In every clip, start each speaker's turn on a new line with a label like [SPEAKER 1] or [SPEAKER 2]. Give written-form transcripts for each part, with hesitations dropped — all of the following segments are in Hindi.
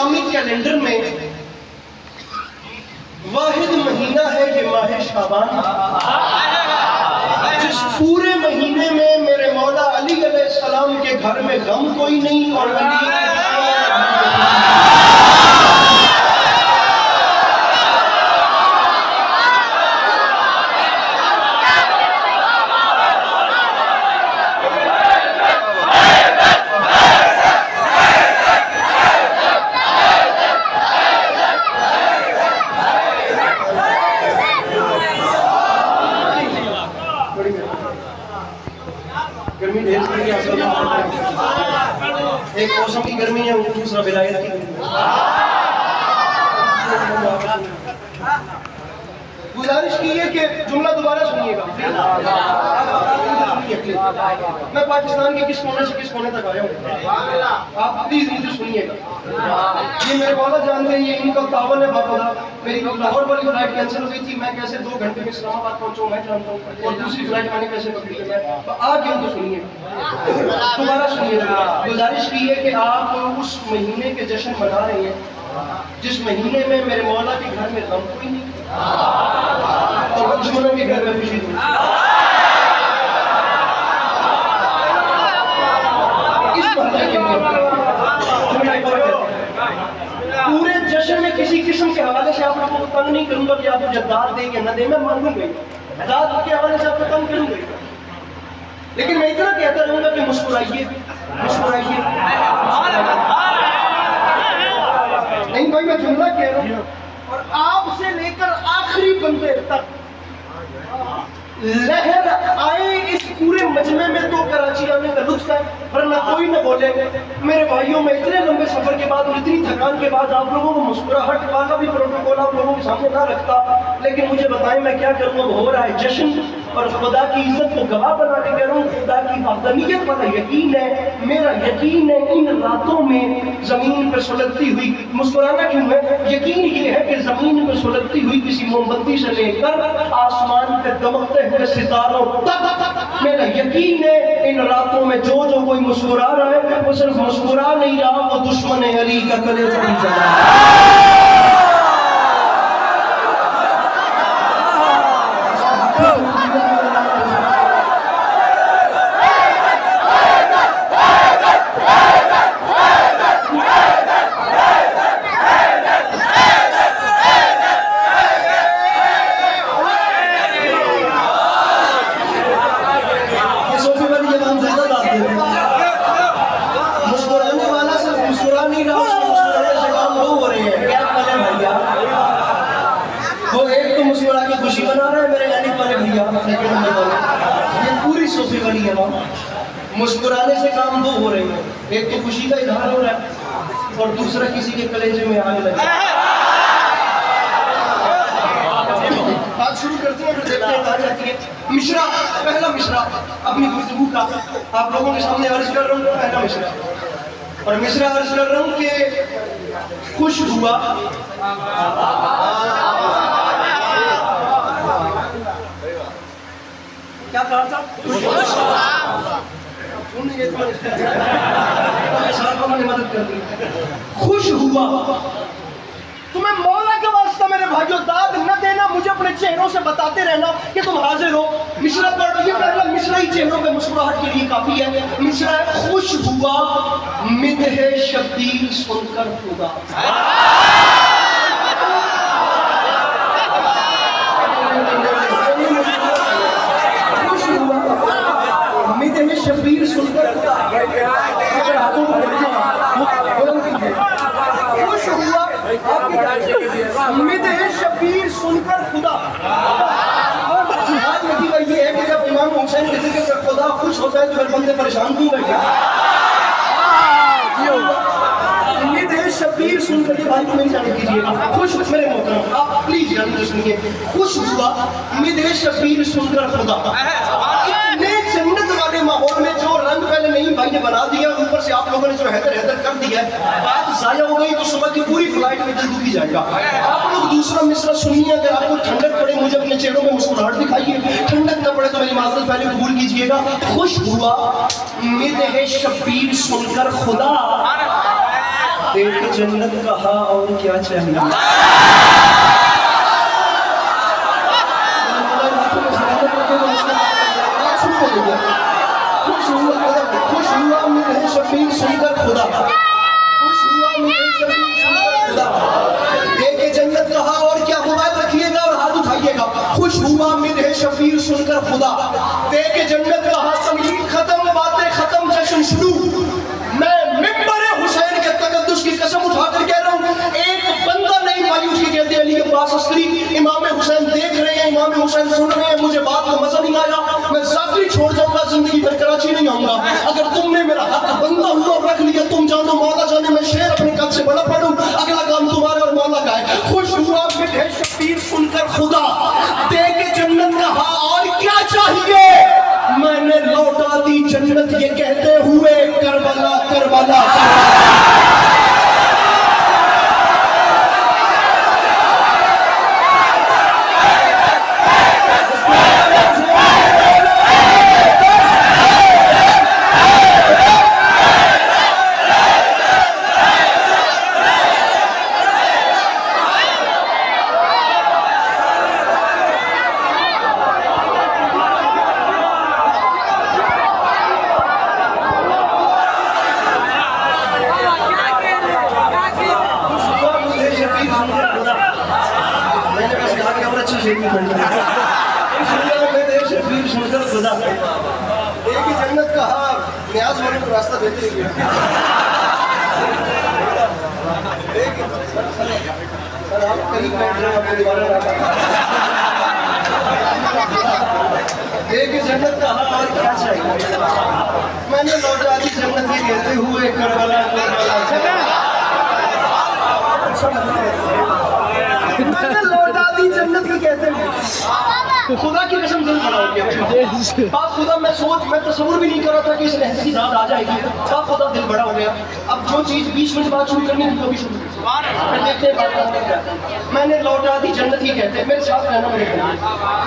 [SPEAKER 1] इस्लामिक कैलेंडर में वाहिद महीना है ये माह शाबान, जिस पूरे महीने में मेरे मौला अली अलैहिस्सलाम के घर में गम कोई नहीं और अली गर्मी ढेर सारी एक मौसम की गर्मी है, दूसरा विलायत की गुजारिश की है कि जुमला दोबारा सुनिएगा। मैं पाकिस्तान के किस कोने से किस कोने तक आया हूँ, आप प्लीज मुझे सुनिएगा। ये मेरे वाला जानते हैं, ये इनका तावन है बापा। मेरी लाहौर वाली फ्लाइट कैंसिल हुई थी, मैं कैसे 2 घंटे में इस्लामाबाद पहुंचूं मैं जानता हूँ, और दूसरी फ्लाइट मैंने कैसे पकड़ी है मैं, तो आप ये तो सुनिएगा, दोबारा सुनिएगा। गुजारिश की है कि आप उस महीने के जश्न मना रहे हैं जिस महीने में मेरे मौला के घर में गम कोई नहीं और दुश्मनों के घर में खुशी थी। इस महीने के पूरे जश्न में किसी किस्म के हवाले से आप लोगों को तंग नहीं करूंगा कि आप मुझे दाद देंगे न दे, मैं मांगूंगा दाद के हवाले से आपको तंग करूंगा, लेकिन मैं इतना कहता रहूंगा कि मुस्कुराइए मुस्कुराइए। नहीं भाई, मैं जुमला कह रहा हूँ और आपसे लेकर आखिरी बंदे तक लहर आए इस पूरे मजमे में तो कराची आने का लुत्फ है, वरना कोई न बोले। मेरे भाइयों में इतने लंबे सफर के बाद और इतनी थकान के बाद आप लोगों को मुस्कुराहट वाला भी प्रोटोकॉल आप लोगों के सामने ना रखता, लेकिन मुझे बताएं मैं क्या करूँ। हो रहा है जश्न और खुदा की इज्जत को गवाह बना के कह रहा हूँ। खुदा की वहदानियत वाला यकीन है, मेरा यकीन है इन रातों में जमीन पर सुलगती हुई, मुस्कुराना क्यों है, यकीन ये है कि जमीन पर सुलगती हुई किसी मोमबत्ती से लेकर आसमान पे दमकते हुए सितारों तक मेरा यकीन है इन रातों में जो जो कोई मुस्कुरा रहा है वो सिर्फ मुस्कुरा नहीं रहा, वो दुश्मन अली का कलेजा नहीं चला। मुस्कुराने से काम 2 हो रहे हैं, एक तो खुशी का इजहार हो रहा है और दूसरा किसी के कलेजे में आग लगे। बात शुरू करते हैं, फिर देखते हैं कहाँ जाती है। मिश्रा, पहला मिश्रा अपनी गुफ्तगू का आप लोगों के सामने अर्ज कर रहा हूँ। पहला मिश्रा, और मिश्रा अर्ज कर रहा हूँ कि खुश हुआ क्या कहा था, मदद कर दी। खुश हुआ तुम्हें मौला के वास्ता मेरे भाइयों दाद न देना, मुझे अपने चेहरों से बताते रहना कि तुम हाजिर हो। मिश्रा पढ़ रही है, पहला मिश्रा ही चेहरों पे मुस्कुराहट के लिए काफी है। मिश्रा खुश हुआ मिदहे शब्दीर सुनकर खुदा, शबीर सुनकर खुश हुआ शबीर सुनकर खुदा। ये है कि जब इमाम हुसैन के जिक्र से खुदा खुश होता है तो फिर बंदे परेशान क्यों बैठे। शबीर सुनकर के भाई को नहीं जाने कीजिएगा। खुश मेरे मोहतरम आप प्लीज ध्यान सुनिए। खुश हुआ मिदे शबीर सुनकर खुदा। इतने जन्नत वाले माहौल में जो रंग पहले नहीं भाई ने बना दिया, ऊपर से आप लोगों ने जो हैदर हैदर कर दिया, बात जाया हो गई तो सुबह की पूरी फ्लाइट में दिल दुखी जाएगा। आप लोग दूसरा मिसरा सुनिए। अगर आपको ठंडक पड़े मुझे अपने चेहरों में मुस्कुराहट दिखाइए, ठंडक न पड़े तो मेरी माजरत पहले कबूल कीजिएगा। खुश हुआ मिदे शबीर सुनकर खुदा, एक जन्नत कहा और क्या चाहिए। खुश हुआ मेरे शफीक सुनकर खुदा, खुश हुआ मेरे शफीक सुनकर खुदा। देखे जन्नत कहा और क्या मोबाइल रखिएगा और हाथ उठाइएगा। खुश हुआ मेरे शफीक सुनकर खुदा, देखे जन्नत कहा। तमलीग खत्म, बातें खत्म, जश्न शुरू। मैं मिंबर हुसैन के तकद्दुस की कसम उठाकर कह रहा हूँ, एक बंदा नहीं मायूस के कहते अली के पास अस्त्री इमाम हुसैन देख रहे हैं, इमाम हुसैन सुन रहे हैं, मुझे बात का मजा नहीं आया, मैं जाकरी छोड़ जाऊंगा, जिंदगी भर कराची नहीं आऊंगा। अगर तुमने मेरा हक बंदा हुआ रख लिया, तुम जानो मौला जाने मैं शेर अपने कद से बड़ा पढ़ूं, अगला काम तुम्हारा और मौला का है। खुश हुआ मेरे शफीक सुनकर खुदा, दे के जन्नत कहा और क्या चाहिए। मैंने लौटा दी जन्नत ये कहते हुए, करबला करबला एक ही जन्नत कहा, न्याज वाले को रास्ता देते ही सर आप करीब बैठ रहे हैं, आपको दोबारा एक ही जन्नत कहा और क्या चाहिए। मैंने लौटा दी जन्नत ही कहते हुए, करबला मैंने लौटा दी जन्नत ही कहते हुए। खुदा की कसम दिल बड़ा हो गया। बाप खुदा मैं तस्वुर भी नहीं कर रहा था कि इस लहजे की दाद आ जाएगी। बाप खुदा दिल बड़ा हो गया। अब जो चीज़ 20 मिनट बाद शुरू करनी थी वो भी शुरू मैंने लौटा दी जन्नत ही कहते। मेरे साथ रहना मेरे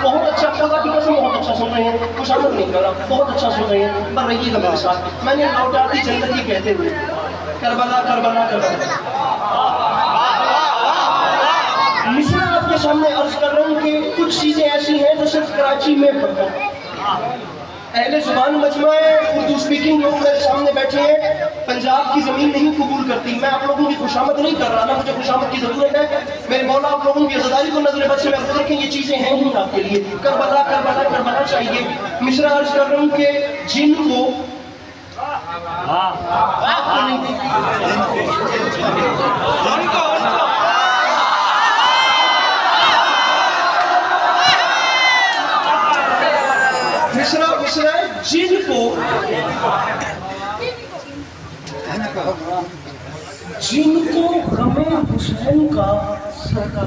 [SPEAKER 1] बहुत अच्छा, खुदा की कसम बहुत अच्छा सुन रहे हैं, कुछ आमद नहीं कर रहा, बहुत अच्छा सुन रहे हैं, पर रहिएगा मेरे साथ। मैंने लौटा दी जन्नत ही कहते हुए, करबला करबला करबला। मिसरा आपके सामने अर्ज कर रहा हूँ कि कुछ चीज़ें ऐसी हैं जो सिर्फ कराची में पड़ता है। अहले जुबान मजमा है, उर्दू स्पीकिंग लोग मेरे सामने बैठे हैं, पंजाब की ज़मीन नहीं कबूल करती। मैं आप लोगों की खुशामद नहीं कर रहा, ना मुझे खुशामद की ज़रूरत है। मेरे मौला आप लोगों की अज़दारी को नजर बद से महफूज रखें, ये चीज़ें हैं ही आपके लिए। करबला करबला करबला चाहिए। मिसरा अर्ज कर रहा हूँ कि जिनको मिसरा जिनको गमे हुसैन का सदका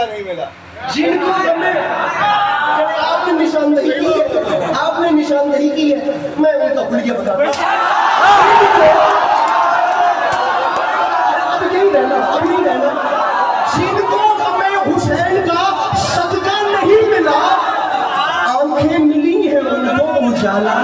[SPEAKER 1] नहीं मिला, जिनको गमे, आपने निशानदही की है, आपने निशानदही की है, मैं उनका खुलिया बताता हूँ। अब नहीं रहना, अब नहीं रहना। जिनको गमे हुसैन का सदका नहीं मिला, आंखें मिली है उनको उजाला।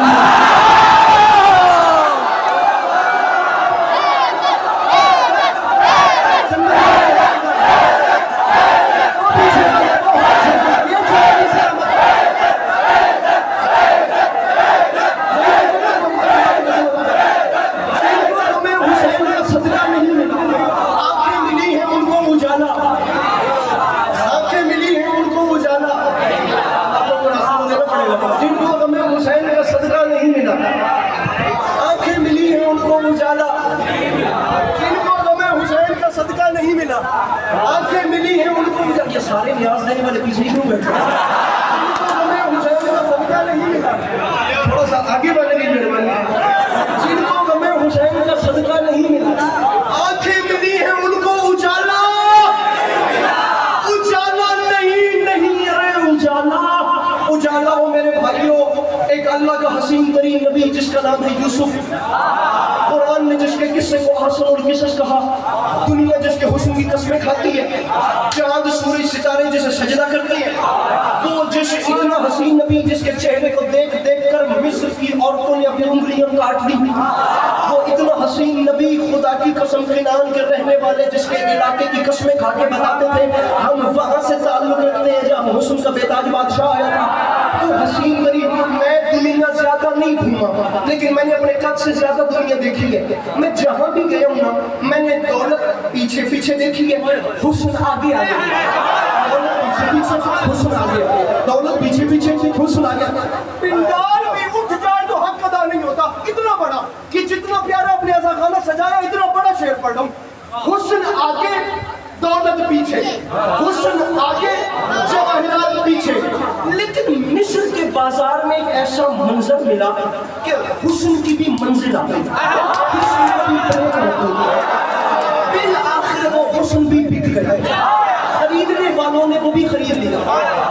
[SPEAKER 1] आंखें मिली है उनको उजाला, जिनको गमे हुसैन का सदका नहीं मिला, आंखें मिली है उनको उजाला। ये सारे न्याज देने वाले पीछे ही क्यों बैठे? जिनको गमे हुसैन का सदका नहीं मिला, थोड़ा सा आगे बढ़ने की मेहरबानी। जिनको गमे हुसैन का सदका नहीं मिला, आंखें मिली है उनको उजाला। उजाला नहीं अरे उजाला, उजाला हो मेरे भाइयों। एक अल्लाह का हसीन तरीन नबी जिसका नाम है यूसुफ, कुरान ने जिसके किस्से को हसन और किसस कहा, दुनिया जिसके हुस्न की कस्में खाती है, चांद सूरज सितारे जिसे सजदा करते हैं, वो जिस इतना हसीन नबी जिसके चेहरे को देख देख कर मिस्र की औरतों ने अपनी उंगलियां काट दी। हसीन नबी, खुदा की कसम खिनान के रहने वाले, जिसके इलाके की कस्में खा के बताते थे हम वहां से ताल्लुक रखते हैं जहाँ हुस्न का बेताज बादशाह आया था। तो हसीन गरीब, मैं दुनिया ज्यादा नहीं घूमा, लेकिन मैंने अपने कद से ज्यादा दुनिया देखी है। मैं जहाँ भी गया हूँ ना, मैंने दौलत पीछे पीछे देखी है, हुस्न आगे आ गया, हुस्न आ गया, दौलत पीछे पीछे हुस्न आ गया।
[SPEAKER 2] पिंडाल में उठ जाए तो हक अदा नहीं होता। इतना बड़ा कि जितना प्यारा अपने अज़ा खाना सजाया, इतना बड़ा शेर पढ़ रहा हूं। हुस्न आगे दौलत पीछे, हुस्न आगे जवाहरात पीछे।
[SPEAKER 1] लेकिन मिस्र के बाजार में एक ऐसा मंजर मिला कि हुस्न की भी मंजिल आ गई, हुस्न का भी ब्रेक लग गया। बिल आखिर वो हुस्न भी बिक गया, खरीदने वालों ने वो भी खरीद लिया।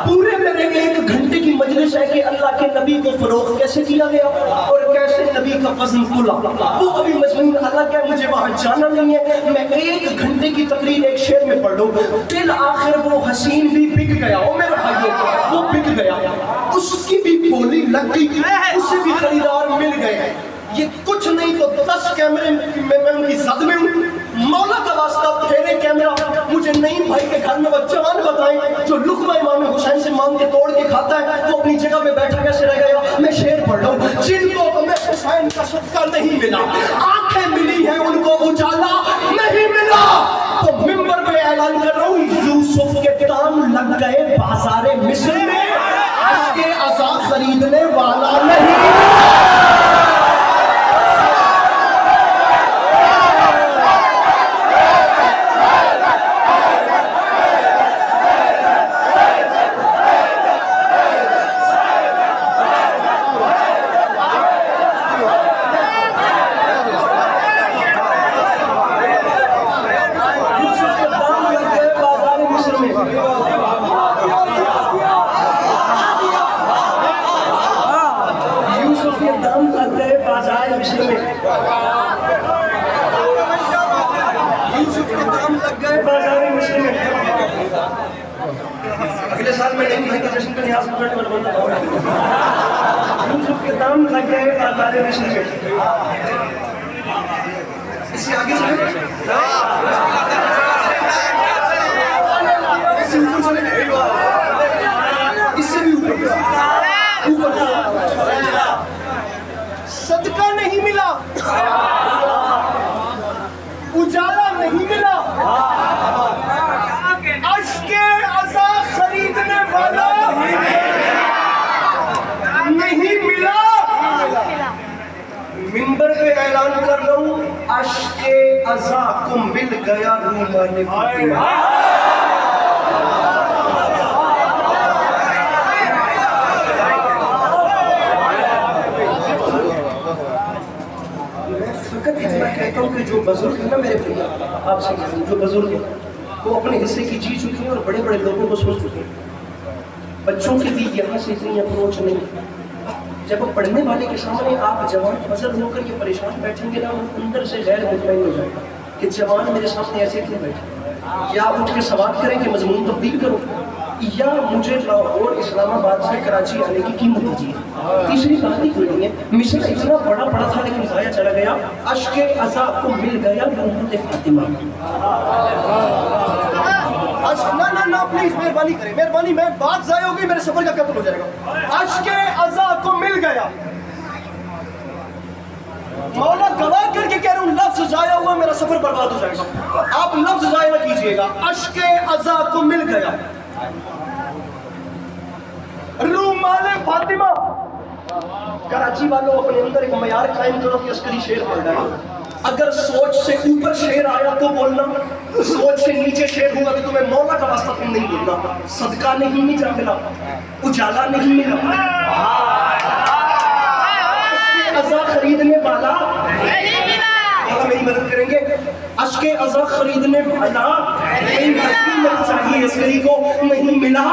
[SPEAKER 1] पूरे मेरे 1 घंटे की मजलिस है कि अल्लाह के नबी को फरोख्त कैसे किया गया और कैसे नबी का वज़न खुला, वो अभी मजमून अलग है, मुझे वहां जाना नहीं है। मैं 1 घंटे की तकरीर एक शेर में पढ़ लूं। फिर आखिर वो हसीन भी बिक गया, ओ मेरे भाइयों, वो बिक गया, उसकी भी बोली लग गई, उसे भी खरीदार मिल गए। ये कुछ नहीं तो 10 कैमरे में मैं उनकी जद में हूँ। मौला का वास्ता फेरे कैमरा, मुझे नईम भाई के घर में वो जवान बताएं जो लुकमा इमाम हुसैन से मांग के तोड़ के खाता है, वो अपनी जगह पे बैठा कैसे रह गया। मैं शेर पढ़ रहा हूँ, जिनको हमें हुसैन का सदका नहीं मिला, आंखें मिली हैं उनको उजाला नहीं मिला, तो मिंबर पे ऐलान कर रहा हूँ, यूसुफ के काम लग गए बाजारे मिस्र में, आगे अज़ा खरीदने वाला नहीं। अगले साल में नहीं भाई का जश्न का लिहाज यूसुफ के दाम लग गए बाजार मिस्र में। इससे आगे चले, इससे भी ऊपर
[SPEAKER 2] सदका नहीं मिला, उजाला नहीं मिला, अश्के अज़ा खरीदने वाला नहीं मिला।
[SPEAKER 1] मिंबर पे ऐलान कर रहा हूँ, अश्के अज़ा को मिल गया रूमाने फातिमा। कहता हूँ कि जो बुजुर्ग है ना मेरे भैया, आपसे जो बुजुर्ग है वो अपने हिस्से की जी चुके हैं और बड़े बड़े लोगों को सोच चुके हैं। बच्चों के भी यहाँ से इतनी अप्रोच नहीं। जब वो पढ़ने वाले के सामने आप जवान फजल होकर के परेशान बैठेंगे ना, वो अंदर से गैर मुतमईन हो जाएगा कि जवान मेरे सामने ऐसे क्यों बैठे। या आप उठ के सवाल करें कि मजमून तब्दील करो, या मुझे लाहौर इस्लामाबाद से कराची आने की कीमत दीजिए। तीसरी बात ही कोई नहीं है। मिशन इतना बड़ा पड़ा था लेकिन जाया चला गया। अश्के अज़ा को मिल गया रूमाने फातिमा।
[SPEAKER 2] ना ना ना प्लीज मेहरबानी करें, मेहरबानी, मैं बात जाया होगी, मेरे सफर का कत्ल हो जाएगा। अश्के अज़ा को मिल गया, मौला गवाह करके कह रहा हूँ, लफ्ज जाया हुआ मेरा सफर बर्बाद हो जाएगा। आप लफ्ज जाया ना कीजिएगा। अश्के अज़ा को मिल गया रूमाने फातिमा। कराची वालों अपने अंदर एक मयार कायम करो कि अस्करी शेर पढ़ रहा है। अगर सोच से ऊपर शेर आया तो बोलना, सोच से नीचे शेर हुआ तो तुम्हें मौला का वास्ता तुम नहीं बोलना। सदका नहीं मिला, उजाला नहीं मिला, अज़ा खरीदने वाला मेरी मदद करेंगे। अश्के अज़ा खरीदने वाला चाहिए, अस्करी को नहीं मिला।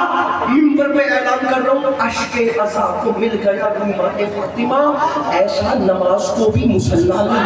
[SPEAKER 2] मिंबर पे ऐलान कर रहा हूँ, अश्के अज़ा को मिल गया रूमाने फातिमा। ऐसा नमाज को भी मुसल्ला नहीं।